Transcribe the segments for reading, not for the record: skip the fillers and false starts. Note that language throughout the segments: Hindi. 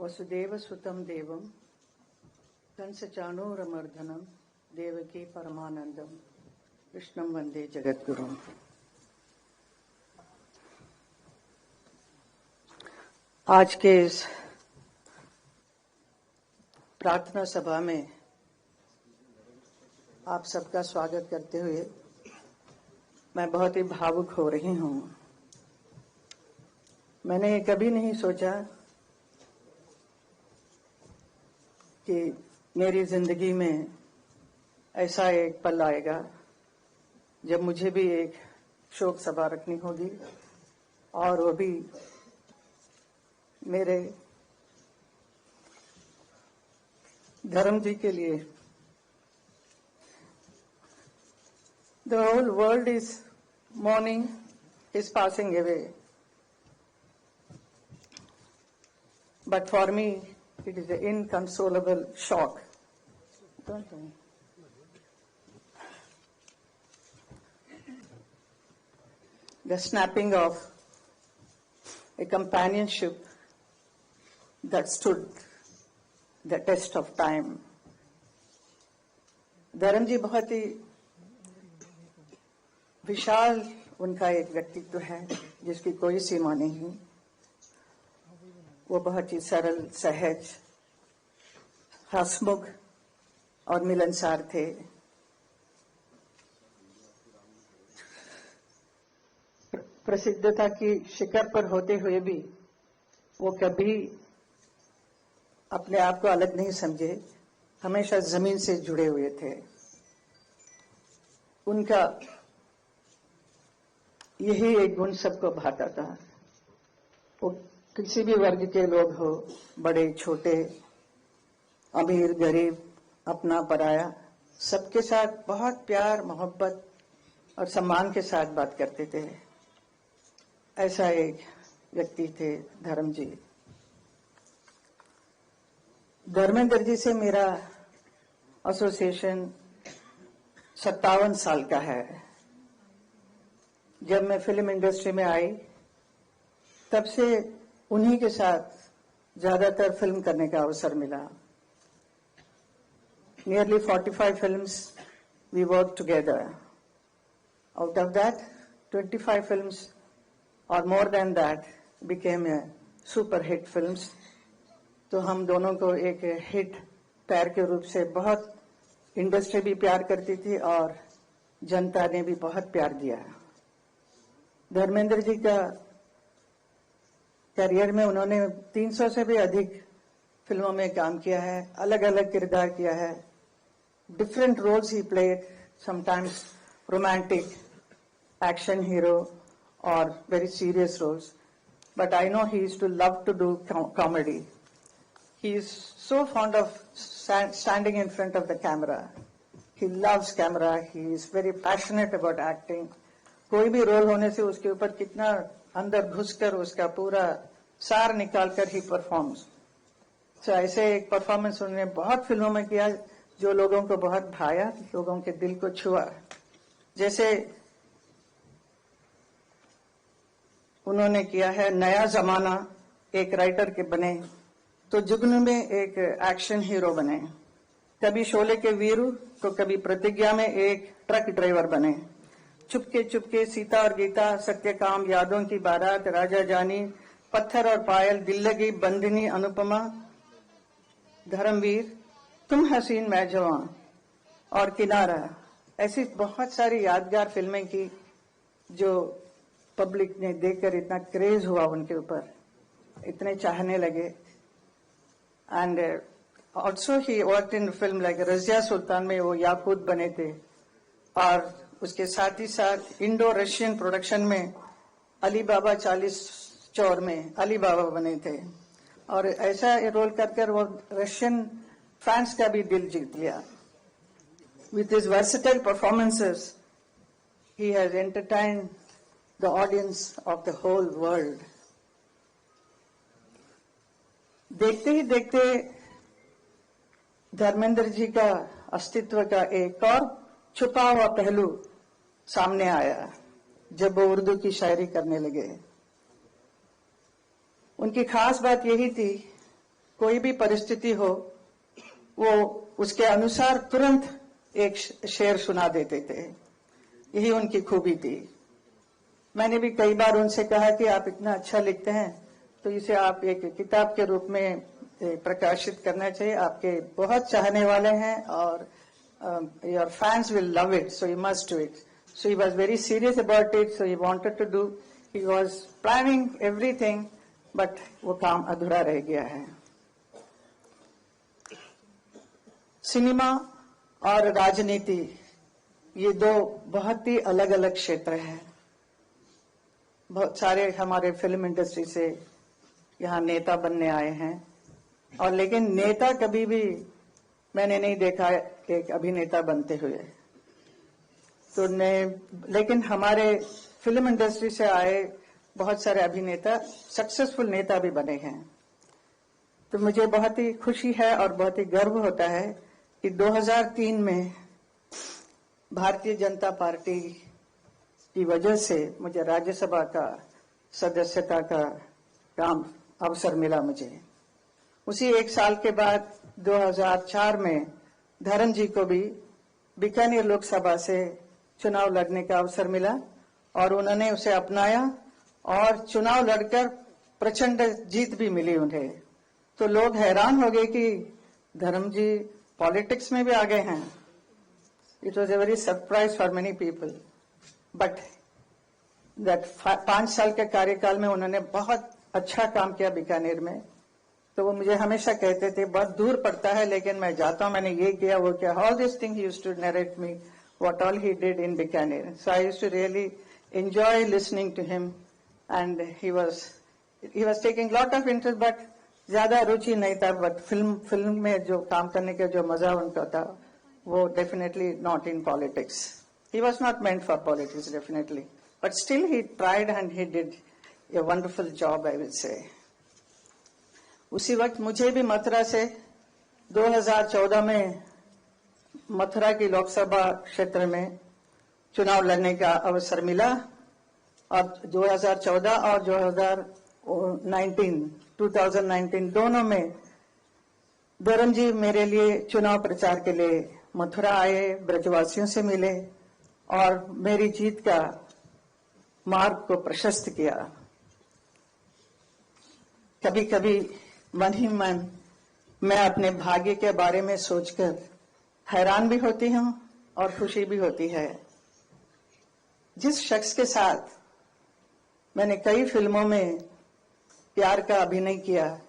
वसुदेवसुतं देवं कंसचाणूरमर्दनं देवकी परमानंदम कृष्णं वंदे जगद्गुरुम्। आज के इस प्रार्थना सभा में आप सबका स्वागत करते हुए मैं बहुत ही भावुक हो रही हूँ। मैंने कभी नहीं सोचा कि मेरी जिंदगी में ऐसा एक पल आएगा जब मुझे भी एक शोक सभा रखनी होगी, और वो भी मेरे धर्म जी के लिए। The whole world is mourning his passing away, but for me it is an inconsolable shock. The snapping of a companionship that stood the test of time. धर्म जी बहुत ही विशाल उनका एक व्यक्तित्व है जिसकी कोई सीमा नहीं। वो बहुत ही सरल, सहज, हंसमुख और मिलनसार थे। प्रसिद्धता की शिखर पर होते हुए भी वो कभी अपने आप को अलग नहीं समझे, हमेशा जमीन से जुड़े हुए थे। उनका यही एक गुण सबको भाता था। वो किसी भी वर्ग के लोग हो, बड़े छोटे, अमीर गरीब, अपना पराया, सबके साथ बहुत प्यार मोहब्बत और सम्मान के साथ बात करते थे। ऐसा एक व्यक्ति थे धर्म जी। धर्मेंद्र जी से मेरा एसोसिएशन 57 साल का है। जब मैं फिल्म इंडस्ट्री में आई तब से उन्हीं के साथ ज्यादातर फिल्म करने का अवसर मिला। Nearly 45 films we worked together. Out of that, 25 films or more than that became a super hit films. तो हम दोनों को एक हिट पैर के रूप से बहुत इंडस्ट्री भी प्यार करती थी और जनता ने भी बहुत प्यार दिया। धर्मेंद्र जी का करियर में उन्होंने 300 से भी अधिक फिल्मों में काम किया है, अलग अलग किरदार किया है। डिफरेंट रोल्स ही played, sometimes romantic, action hero और very serious roles, but I know he used to love to do comedy. He is so fond of standing in front of the camera. He loves camera. He is very passionate about acting. कोई भी रोल होने से उसके ऊपर कितना अंदर घुसकर उसका पूरा सार निकालकर ही परफॉर्म्स। तो ऐसे एक परफॉर्मेंस उन्होंने बहुत फिल्मों में किया जो लोगों को बहुत भाया, लोगों के दिल को छुआ। जैसे उन्होंने किया है नया जमाना, एक राइटर के बने, तो जुगनू में एक एक्शन हीरो बने, कभी शोले के वीरू तो कभी प्रतिज्ञा में एक ट्रक ड्राइवर बने, चुपके चुपके सीता और गीता, सत्यकाम, यादों की बारात, राजा जानी, पत्थर और पायल, दिल लगी, बंदिनी, अनुपमा, धर्मवीर, तुम हसीन मैं जवां और किनारा। ऐसी बहुत सारी यादगार फिल्में की जो पब्लिक ने देखकर इतना क्रेज हुआ उनके ऊपर, इतने चाहने लगे। And also he worked in film like Razia Sultan में वो याकूत बने थे, और उसके साथ ही साथ इंडो रशियन प्रोडक्शन में अली बाबा 40 चौर में अली बाबा बने थे, और ऐसा रोल कर वो रशियन फैंस का भी दिल जीत लिया। With his versatile performances he has entertained the audience of the whole world. देखते ही देखते धर्मेंद्र जी का अस्तित्व का एक और छुपा हुआ पहलू सामने आया जब वो उर्दू की शायरी करने लगे। उनकी खास बात यही थी कोई भी परिस्थिति हो वो उसके अनुसार तुरंत एक शेर सुना देते थे। यही उनकी खूबी थी। मैंने भी कई बार उनसे कहा कि आप इतना अच्छा लिखते हैं तो इसे आप एक किताब के रूप में प्रकाशित करना चाहिए। आपके बहुत चाहने वाले हैं और your fans will love it, so you must do it. So he was very serious about it, so he wanted to do, he was planning everything, but वो काम अधूरा रह गया है। सिनेमा और राजनीति ये दो बहुत ही अलग अलग क्षेत्र हैं। बहुत सारे हमारे फिल्म इंडस्ट्री से यहाँ नेता बनने आए हैं और लेकिन नेता कभी भी मैंने नहीं देखा एक अभिनेता बनते हुए। तो लेकिन हमारे फिल्म इंडस्ट्री से आए बहुत सारे अभिनेता सक्सेसफुल नेता भी बने हैं। तो मुझे बहुत ही खुशी है और बहुत ही गर्व होता है कि 2003 में भारतीय जनता पार्टी की वजह से मुझे राज्यसभा का सदस्यता का काम अवसर मिला। मुझे उसी एक साल के बाद 2004 में धर्म जी को भी बीकानेर लोकसभा से चुनाव लड़ने का अवसर मिला और उन्होंने उसे अपनाया और चुनाव लड़कर प्रचंड जीत भी मिली उन्हें। तो लोग हैरान हो गए कि धर्म जी पॉलिटिक्स में भी आ गए हैं। It was a very surprise for many people, but that 5 साल के कार्यकाल में उन्होंने बहुत अच्छा काम किया बीकानेर में। तो वो मुझे हमेशा कहते थे बहुत दूर पड़ता है लेकिन मैं जाता हूं, मैंने ये किया वो किया। All this thing he used to narrate me what all he did in Bikaner. So I used to really enjoy listening to him and he was taking lot of interest, but ज्यादा रुचि नहीं था। बट फिल्म में जो काम करने का जो मजा उनका था वो definitely not in politics. He was not meant for politics definitely, but still he tried and he did a wonderful job I will say. उसी वक्त मुझे भी मथुरा से 2014 में मथुरा की लोकसभा क्षेत्र में चुनाव लड़ने का अवसर मिला और 2014 और 2019 दोनों में धर्म जी मेरे लिए चुनाव प्रचार के लिए मथुरा आए, ब्रजवासियों से मिले और मेरी जीत का मार्ग को प्रशस्त किया। कभी कभी मन ही मन मैं अपने भाग्य के बारे में सोचकर हैरान भी होती हूं और खुशी भी होती है। जिस शख्स के साथ मैंने कई फिल्मों में प्यार का अभिनय किया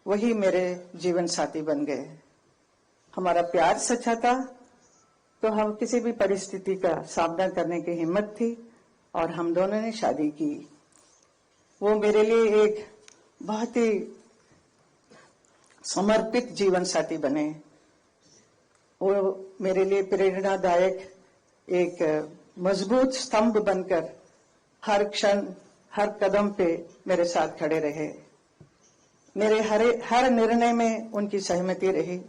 वही मेरे जीवन साथी बन गए। हमारा प्यार सच्चा था तो हम किसी भी परिस्थिति का सामना करने की हिम्मत थी और हम दोनों ने शादी की। वो मेरे लिए एक बहुत ही समर्पित जीवन साथी बने। वो मेरे लिए प्रेरणादायक एक मजबूत स्तंभ बनकर हर क्षण हर कदम पे मेरे साथ खड़े रहे। मेरे हर निर्णय में उनकी सहमति रही।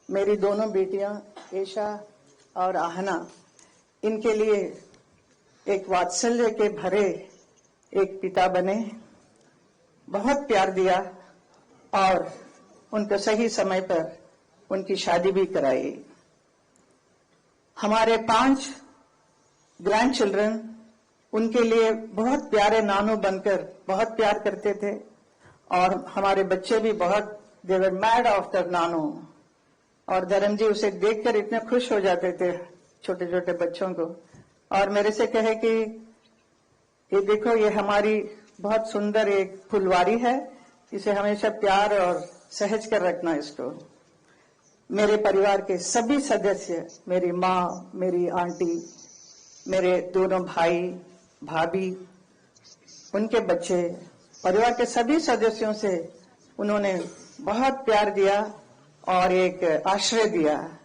मेरी दोनों बेटियां ईशा और आहना, इनके लिए एक वात्सल्य के भरे एक पिता बने, बहुत प्यार दिया और उनको सही समय पर उनकी शादी भी कराई। हमारे 5 ग्रैंड चिल्ड्रन उनके लिए बहुत प्यारे नानू बनकर बहुत प्यार करते थे और हमारे बच्चे भी बहुत दे वर मैड आफ्टर नानू। और धर्म जी उसे देखकर इतने खुश हो जाते थे छोटे छोटे बच्चों को और मेरे से कहे कि ये देखो ये हमारी बहुत सुंदर एक फुलवारी है, इसे हमेशा प्यार और सहज कर रखना इसको। मेरे परिवार के सभी सदस्य, मेरी माँ, मेरी आंटी, मेरे दोनों भाई भाभी, उनके बच्चे, परिवार के सभी सदस्यों से उन्होंने बहुत प्यार दिया और एक आश्रय दिया।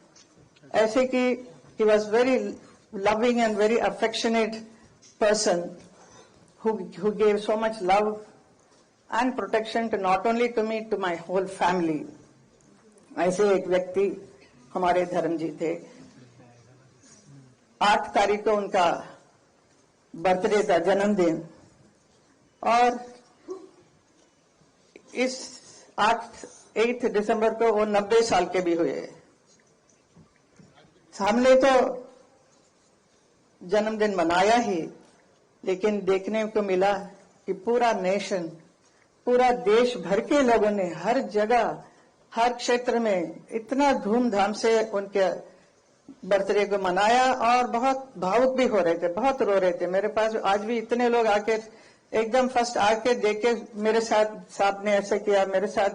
ऐसे कि he was very loving and very affectionate person who gave so much love and protection to not only to me, to my whole family. ऐसे एक व्यक्ति हमारे धर्म जी थे। 8 तारीख को उनका बर्थडे था, जन्मदिन, और इस 8 दिसंबर को वो 90 साल के भी हुए। हमने तो जन्मदिन मनाया ही, लेकिन देखने को मिला कि पूरा नेशन, पूरा देश भर के लोगों ने हर जगह, हर क्षेत्र में इतना धूमधाम से उनके बर्थडे को मनाया और बहुत भावुक भी हो रहे थे, बहुत रो रहे थे। मेरे पास आज भी इतने लोग आके एकदम फर्स्ट आके देख के मेरे साथ, साहब ने ऐसे किया, मेरे साथ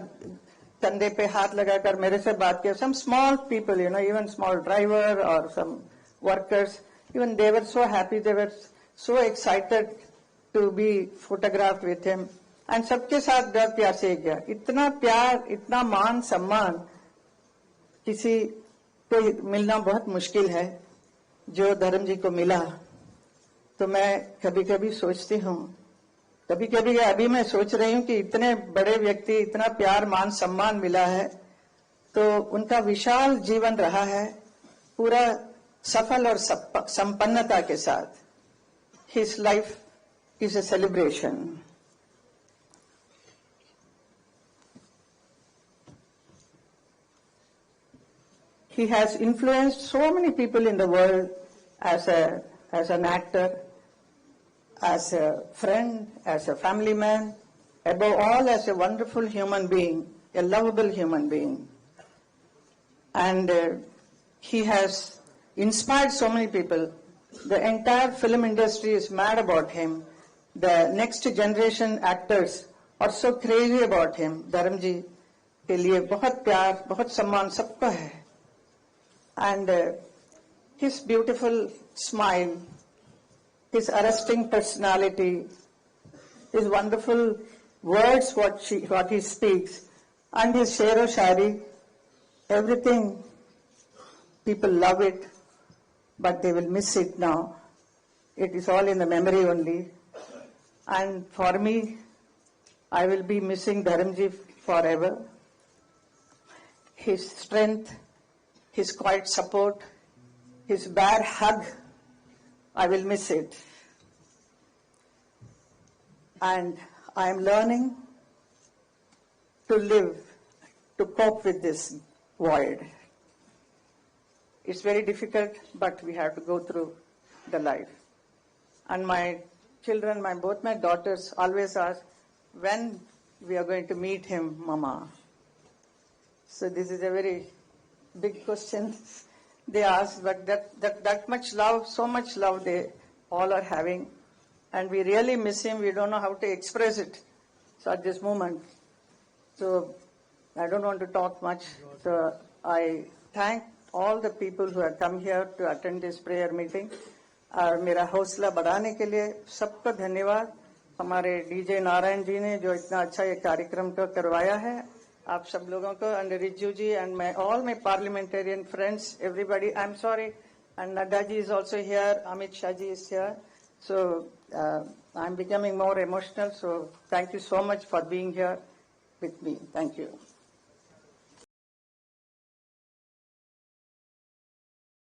कंधे पे हाथ लगाकर मेरे से बात किया। Some small people, even small driver और some workers, even they were so happy, they were so excited to be photographed with him. And सबके साथ बहुत प्यार से किया। इतना प्यार, इतना मान सम्मान किसी को मिलना बहुत मुश्किल है, जो धर्म जी को मिला। तो मैं कभी कभी सोचती हूँ, कभी कभी अभी मैं सोच रही हूँ कि इतने बड़े व्यक्ति, इतना प्यार मान सम्मान मिला है, तो उनका विशाल जीवन रहा है, पूरा सफल और संपन्नता के साथ। His life is a celebration. He has influenced so many people in the world as an actor, as a friend, as a family man, above all as a wonderful human being, a lovable human being. And he has inspired so many people. The entire film industry is mad about him. The next generation actors are so crazy about him. धर्म जी के लिए बहुत प्यार, बहुत सम्मान सबका है. And his beautiful smile, his arresting personality, his wonderful words, what he speaks, and his shero shari, everything, people love it, but they will miss it now. It is all in the memory only. And for me, I will be missing Dharamji forever. His strength, his quiet support, his bare hug, I will miss it. And I am learning to live, to cope with this void. It's very difficult, but we have to go through the life. And my children, both my daughters always ask, when we are going to meet him, Mama? So this is a very big question they ask, but that much love, so much love they all are having. And we really miss him. We don't know how to express it. So at this moment. So I don't want to talk much. So I thank all the people who have come here to attend this prayer meeting. और मेरा हौसला बढ़ाने के लिए सबको धन्यवाद. हमारे डीजे नारायण जी ने जो इतना अच्छा ये कार्यक्रम को करवाया है, आप सब लोगों को, and Riju ji and all my parliamentarian friends, everybody. I'm sorry, and Nadda ji is also here, Amit Shah ji is here. So I'm becoming more emotional. So thank you so much for being here with me. Thank you.